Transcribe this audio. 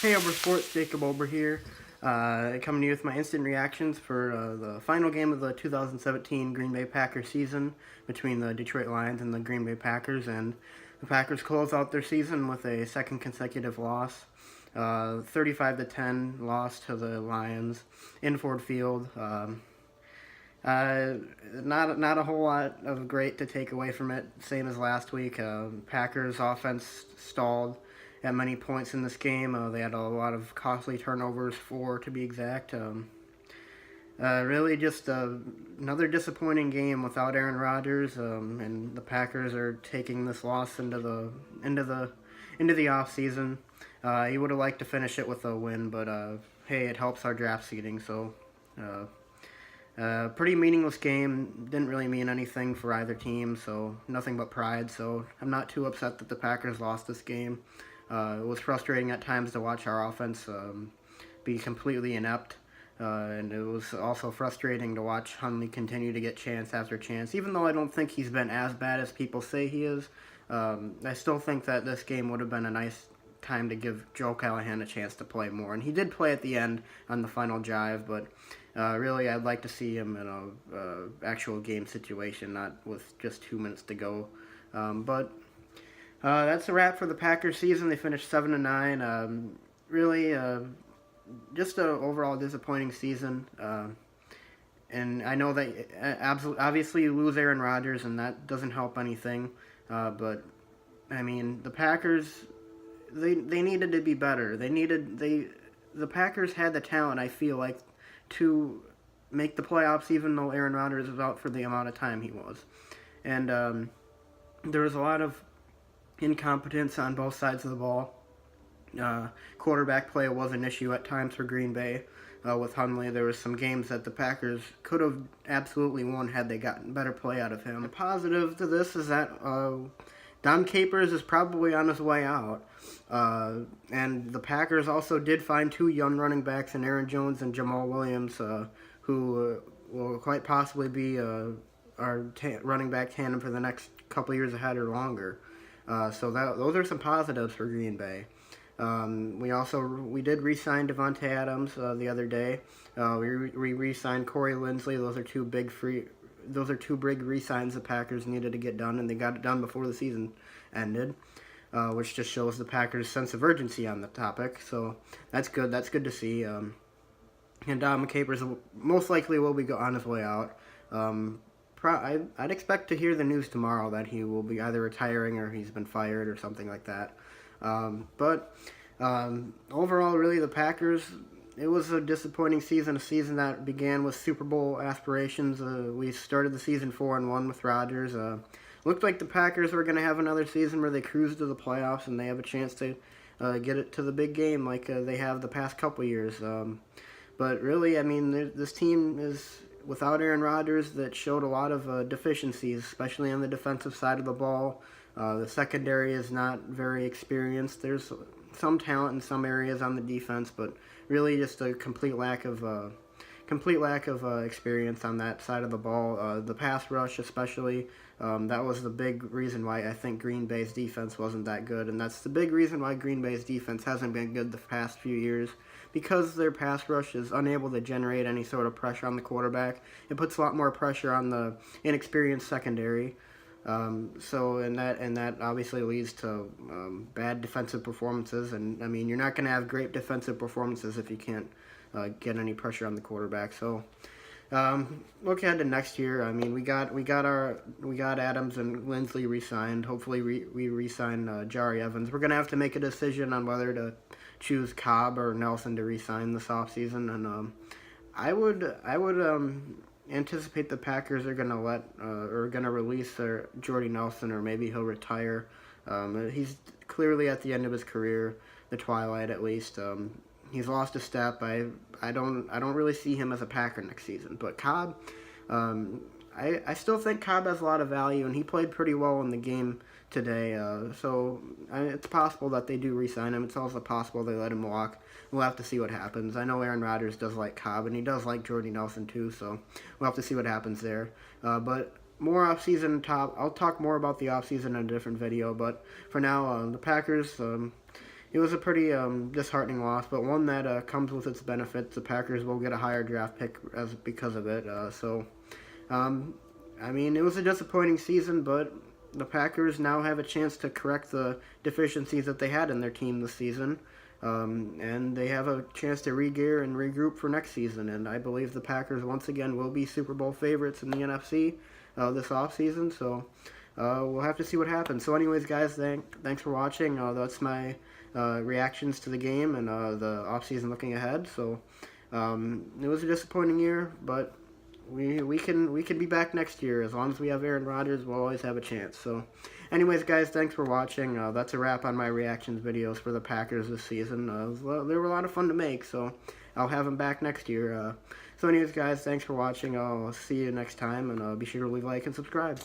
Hey, Ober Sports, Jacob Ober here, coming to you with my instant reactions for the final game of the 2017 Green Bay Packers season between the Detroit Lions and the Green Bay Packers, and the Packers close out their season with a second consecutive loss, 35-10 loss to the Lions in Ford Field. Not a whole lot of great to take away from it. Same as last week. Packers offense stalled at many points in this game. They had a lot of costly turnovers, 4 to be exact. Really just another disappointing game without Aaron Rodgers, and the Packers are taking this loss into the off season. He would have liked to finish it with a win, but hey, it helps our draft seeding. So. Pretty meaningless game. Didn't really mean anything for either team, so nothing but pride. So I'm not too upset that the Packers lost this game. It was frustrating at times to watch our offense be completely inept, and it was also frustrating to watch Hundley continue to get chance after chance. Even though I don't think he's been as bad as people say he is, I still think that this game would have been a nice time to give Joe Callahan a chance to play more. And he did play at the end on the final drive, but really I'd like to see him in a actual game situation, not with just 2 minutes to go. But that's a wrap for the Packers season. They finished 7-9. Really, just an overall disappointing season. And I know that obviously you lose Aaron Rodgers, and that doesn't help anything. But I mean, the Packers, they needed to be better. The Packers had the talent, I feel like, to make the playoffs, even though Aaron Rodgers was out for the amount of time he was. And there was a lot of incompetence on both sides of the ball. Quarterback play was an issue at times for Green Bay. With Hundley, there was some games that the Packers could have absolutely won had they gotten better play out of him. The positive to this is that Dom Capers is probably on his way out. And the Packers also did find 2 young running backs in Aaron Jones and Jamal Williams, who will quite possibly be our running back tandem for the next couple years ahead or longer. So those are some positives for Green Bay. We did re-sign Devontae Adams the other day. We re-signed Corey Linsley. Those are two big re-signs the Packers needed to get done, and they got it done before the season ended, which just shows the Packers' sense of urgency on the topic. So that's good. That's good to see. And Dom Capers most likely will be on his way out. I'd expect to hear the news tomorrow that he will be either retiring or he's been fired or something like that. But overall, really, the Packers, it was a disappointing season, a season that began with Super Bowl aspirations. We started the season 4-1 with Rodgers. Looked like the Packers were going to have another season where they cruise to the playoffs and they have a chance to get it to the big game like they have the past couple years. But really, I mean, this team is without Aaron Rodgers that showed a lot of deficiencies, especially on the defensive side of the ball. The secondary is not very experienced. There's some talent in some areas on the defense, but really just a complete lack of experience on that side of the ball. The pass rush, especially, that was the big reason why I think Green Bay's defense wasn't that good, and that's the big reason why Green Bay's defense hasn't been good the past few years, because their pass rush is unable to generate any sort of pressure on the quarterback. It puts a lot more pressure on the inexperienced secondary. And that obviously leads to bad defensive performances, and I mean, you're not going to have great defensive performances if you can't get any pressure on the quarterback. So look ahead to next year. I mean, we got Adams and Linsley re-signed. Hopefully we re-sign Jari Evans. We're going to have to make a decision on whether to choose Cobb or Nelson to re-sign this offseason, and I would anticipate the Packers are gonna release Jordy Nelson, or maybe he'll retire. He's clearly at the end of his career, the twilight at least. He's lost a step. I don't really see him as a Packer next season. But Cobb, I still think Cobb has a lot of value, and he played pretty well in the game today. So it's possible that they do re-sign him. It's also possible they let him walk. We'll have to see what happens. I know Aaron Rodgers does like Cobb, and he does like Jordy Nelson too, so we'll have to see what happens there. But more offseason I'll talk more about the offseason in a different video, but for now, the Packers, it was a pretty disheartening loss, but one that comes with its benefits. The Packers will get a higher draft pick because of it. Um, I mean, it was a disappointing season, but the Packers now have a chance to correct the deficiencies that they had in their team this season. And they have a chance to re-gear and regroup for next season. And I believe the Packers once again will be Super Bowl favorites in the NFC this offseason. So we'll have to see what happens. So anyways, guys, thanks for watching. That's my reactions to the game and the offseason looking ahead. So it was a disappointing year, but we can be back next year. As long as we have Aaron Rodgers, we'll always have a chance. So anyways, guys, thanks for watching. That's a wrap on my reactions videos for the Packers this season. They were a lot of fun to make, so I'll have them back next year. So anyways, guys, thanks for watching. I'll see you next time, and be sure to leave a like and subscribe.